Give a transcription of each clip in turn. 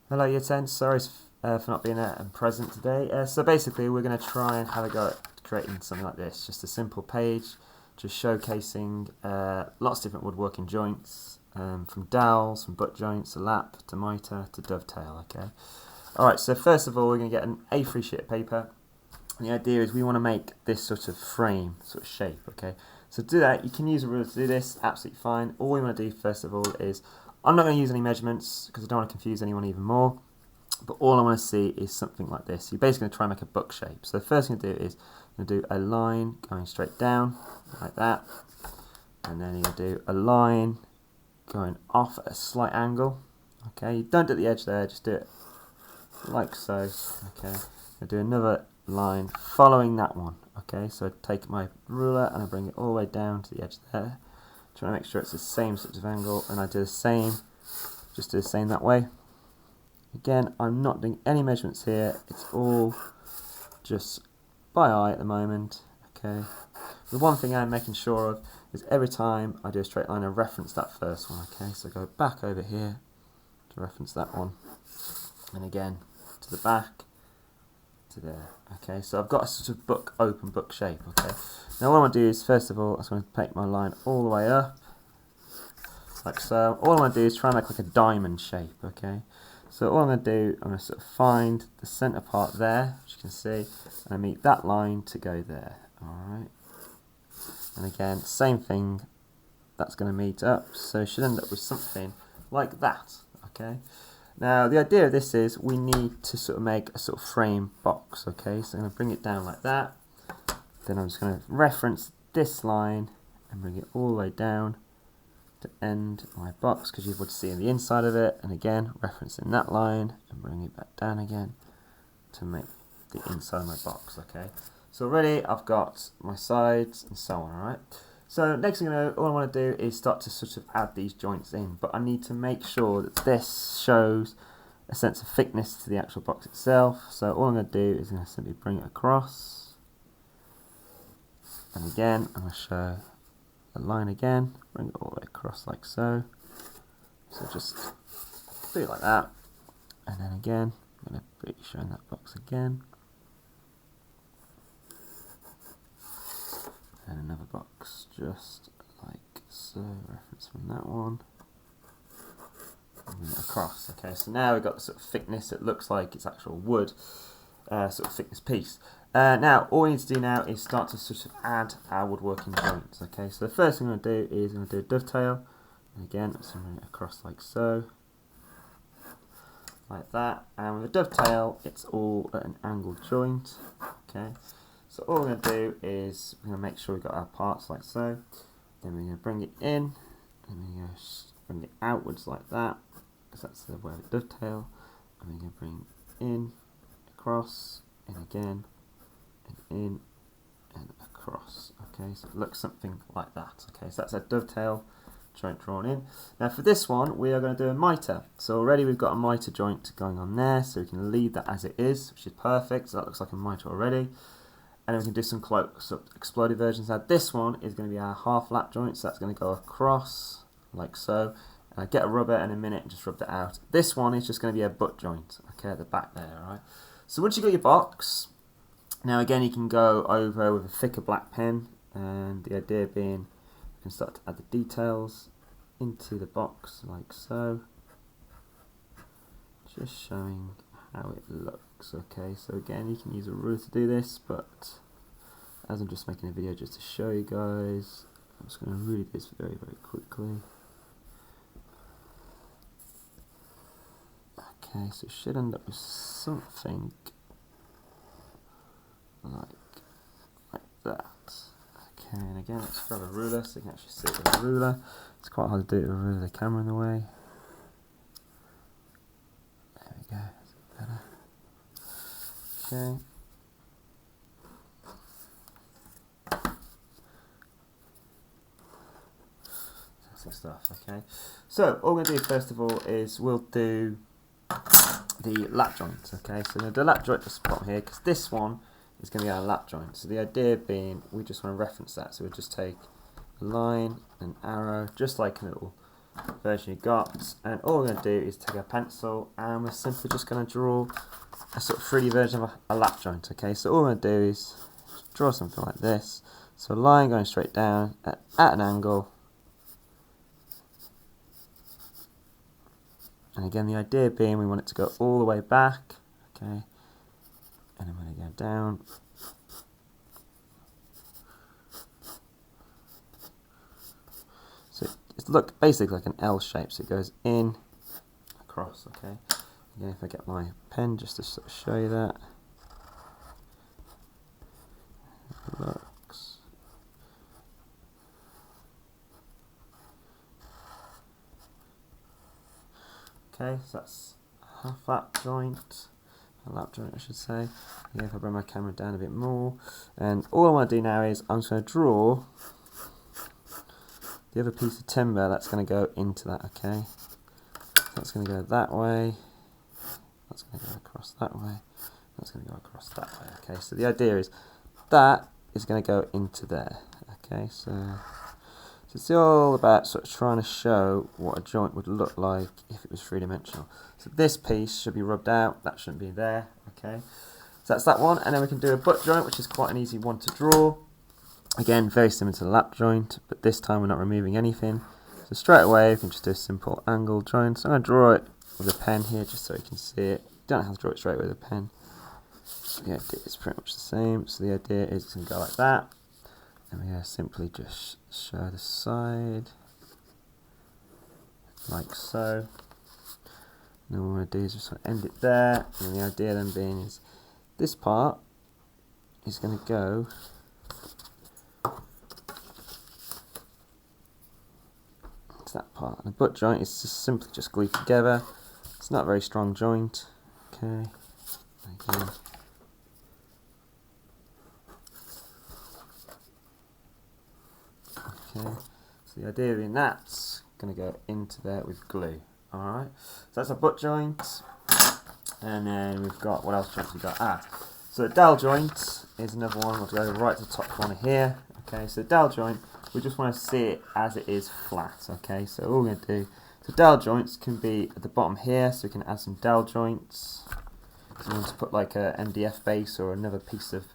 Hello, Year 10. Sorry for not being present today. So basically, we're going to try and have a go at creating something like this. Just a simple page, just showcasing lots of different woodworking joints, from dowels, from butt joints, to lap, to mitre, to dovetail, okay? Alright, so first of all, we're going to get an A3 sheet of paper. And the idea is we want to make this sort of frame, sort of shape, okay? So to do that, you can use a ruler to do this, absolutely fine. All we want to do first of all is, I'm not going to use any measurements because I don't want to confuse anyone even more. But all I want to see is something like this. You're basically going to try and make a book shape. So the first thing to do is you're going to do a line going straight down, like that. And then you're going to do a line going off at a slight angle. Okay, you don't do it at the edge there, just do it like so. Okay, I'll do another line following that one. Okay, so I take my ruler and I bring it all the way down to the edge there. Trying to make sure it's the same sort of angle, and I do the same, just do the same that way. Again, I'm not doing any measurements here, it's all just by eye at the moment. Okay, the one thing I'm making sure of is every time I do a straight line I reference that first one. Okay, so go back over here to reference that one, and again to the back, to there. Okay, so I've got a sort of open book shape. Okay, now what I want to do is, first of all, I'm going to take my line all the way up, like so. All I want to do is try and make like a diamond shape. Okay, so all I'm going to do, I'm going to sort of find the centre part there, which you can see, and I meet that line to go there. Alright, and again, same thing, that's going to meet up, so it should end up with something like that. Okay, now the idea of this is we need to sort of make a sort of frame box. Okay, so I'm going to bring it down like that, then I'm just going to reference this line and bring it all the way down to end my box, because you would see the inside of it, and again referencing that line and bring it back down again to make the inside of my box. Okay, so already I've got my sides and so on. Alright, so next thing all I want to do is start to sort of add these joints in, but I need to make sure that this shows a sense of thickness to the actual box itself. So all I'm going to do is I'm going to simply bring it across, and again I'm going to show a line again, bring it all the way across like so. So just do it like that, and then again I'm going to be showing that box again, and another box just like so, reference from that one, and bring it across. Okay, so now we've got the sort of thickness, it looks like it's actual wood, sort of thickness piece. Now, all we need to do now is start to sort of add our woodworking joints. Okay, so the first thing I'm going to do is I'm going to do a dovetail, and again, let's bring it across like so, like that. And with a dovetail, it's all at an angled joint. Okay, so all we're going to do is we're going to make sure we've got our parts like so. Then we're going to bring it in, and we're going to bring it outwards like that, because that's the way of a dovetail. And we're going to bring in, across, and again, and in and across. Okay, so it looks something like that. Okay, so that's a dovetail joint drawn in. Now for this one we are going to do a mitre. So already we've got a mitre joint going on there, so we can leave that as it is, which is perfect. So that looks like a mitre already. And then we can do some exploded versions. Now this one is going to be our half lap joint, so that's going to go across like so. And I get a rubber in a minute and just rub that out. This one is just going to be a butt joint, okay, at the back there. Alright, so once you got your box, now again you can go over with a thicker black pen, and the idea being you can start to add the details into the box like so, just showing how it looks. Okay, so again you can use a ruler to do this, but as I'm just making a video just to show you guys, I'm just going to read this very quickly. Okay, so it should end up with something like that. Okay, and again let's grab a ruler so you can actually see it with a ruler. It's quite hard to do it with a ruler, the camera in the way. There we go, that's better. Okay. Fantastic stuff. Okay, so all we're going to do first of all is we'll do the lap joint. Okay, so the lap joint just put here, because this one is going to be our lap joint. So the idea being we just want to reference that, so we'll just take a line, an arrow, just like a little version you got, and all we're going to do is take a pencil and we're simply just going to draw a sort of 3D version of a lap joint. Okay, so all we're going to do is draw something like this. So a line going straight down at an angle, and again the idea being we want it to go all the way back. Okay, and I'm going to go down. So it looks basically like an L shape, so it goes in, across. Okay, again if I get my pen just to sort of show you that. It looks. Okay, so that's a half lap joint. A lap joint, I should say. Yeah, if I bring my camera down a bit more. And all I want to do now is I'm just going to draw the other piece of timber that's going to go into that, okay? That's going to go that way. That's going to go across that way. That's going to go across that way, okay? So the idea is that is going to go into there, okay? So it's all about sort of trying to show what a joint would look like if it was three-dimensional. So this piece should be rubbed out, that shouldn't be there, okay? So that's that one, and then we can do a butt joint, which is quite an easy one to draw. Again, very similar to the lap joint, but this time we're not removing anything. So straight away, we can just do a simple angle joint. So I'm going to draw it with a pen here, just so you can see it. You don't have to draw it straight away with a pen. The idea is pretty much the same. So the idea is it's going to go like that. And we're going to simply just show the side, like so. And then what we're going to do is just end it there. And the idea then being is this part is going to go to that part. And the butt joint is just simply just glued together. It's not a very strong joint. Okay. Again. Okay. So the idea being that's going to go into there with glue. Alright. So that's a butt joint. And then we've got, what else joints we got? So the dowel joint is another one. We'll go right to the top corner here. Okay, so the dowel joint, we just want to see it as it is flat. Okay, so all we're going to do, so dowel joints can be at the bottom here, so we can add some dowel joints. So we want to put like a MDF base or another piece of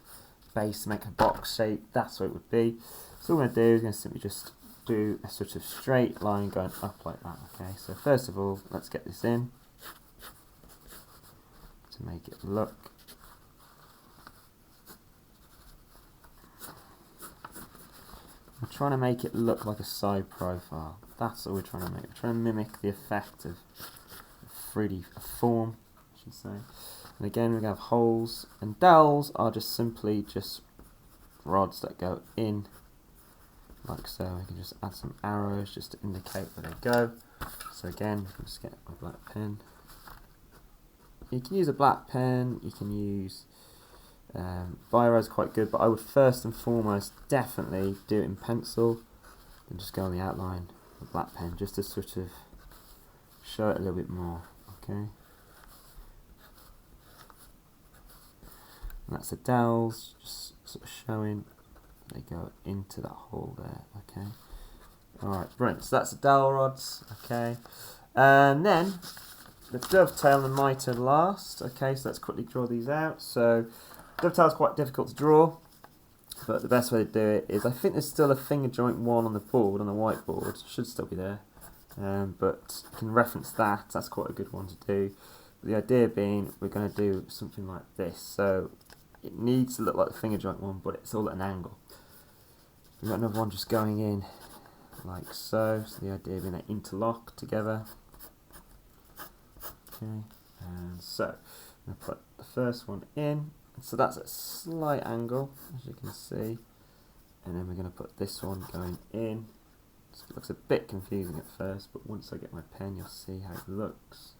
base to make a box shape, that's what it would be. So all we're going to do is going to simply just do a sort of straight line going up like that. Okay, so first of all, let's get this in to make it look. We're trying to make it look like a side profile. That's all we're trying to make. We're trying to mimic the effect of 3D form, I should say. And again, we're going to have holes. And dowels are just simply just rods that go in, like so. We can just add some arrows just to indicate where they go. So again, let's get my black pen. You can use a black pen. You can use Biro is quite good, but I would first and foremost definitely do it in pencil and just go on the outline with a black pen just to sort of show it a little bit more. Okay, and that's the dowels, just sort of showing they go into that hole there. Okay, alright, brilliant. So that's the dowel rods. Okay, and then the dovetail and the mitre last. Okay, so let's quickly draw these out. So dovetail is quite difficult to draw, but the best way to do it is, I think there's still a finger joint one on the board, on the whiteboard, should still be there, but you can reference that, that's quite a good one to do. But the idea being, we're going to do something like this, so it needs to look like the finger joint one, but it's all at an angle. We've got another one just going in, like so, so the idea being they interlock together. Okay, and so, I'm going to put the first one in. So that's at a slight angle, as you can see, and then we're going to put this one going in. It looks a bit confusing at first, but once I get my pen you'll see how it looks.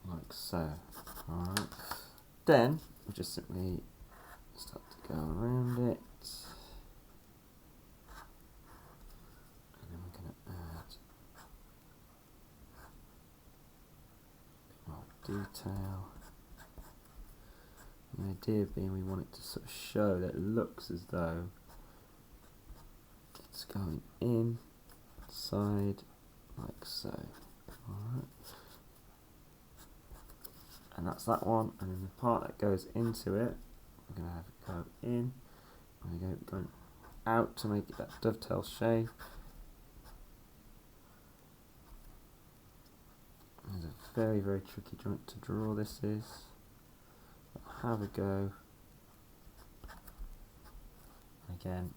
Like so. Alright. Then we just simply start to go around it. And then we're going to add detail. The idea being we want it to sort of show that it looks as though it's going inside like so. Alright. And that's that one, and then the part that goes into it, we're going to have it go in, and we go going out to make it that dovetail shape. There's a very, very tricky joint to draw this is. Have a go. Again.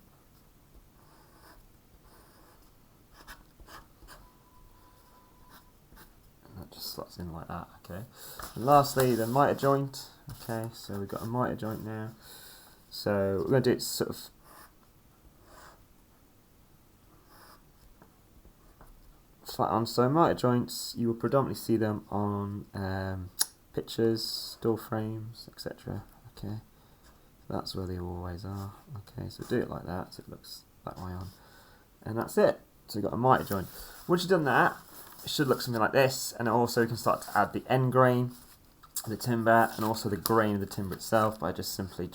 And that just slots in like that, okay. And lastly, the miter joint. Okay, so we've got a miter joint now. So we're going to do it sort of flat on. So miter joints, you will predominantly see them on pictures, door frames, etc. Okay, so that's where they always are. Okay, so do it like that, so it looks that way on, and that's it. So we've got a miter joint. Once you've done that, it should look something like this, and also you can start to add the end grain, the timber, and also the grain of the timber itself by just simply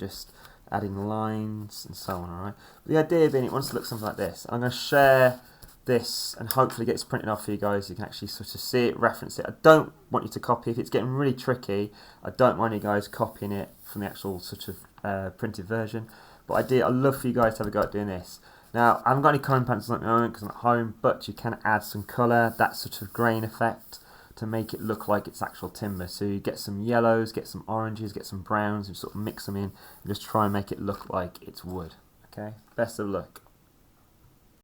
adding lines and so on. Alright, the idea being it wants to look something like this. I'm going to share this and hopefully get this printed off for you guys. You can actually sort of see it, reference it. I don't want you to copy. If it's getting really tricky, I don't mind you guys copying it from the actual sort of printed version. But I'd love for you guys to have a go at doing this. Now, I haven't got any colouring pencils at the moment because I'm at home, but you can add some colour, that sort of grain effect, to make it look like it's actual timber. So you get some yellows, get some oranges, get some browns, and sort of mix them in and just try and make it look like it's wood. Okay, best of luck.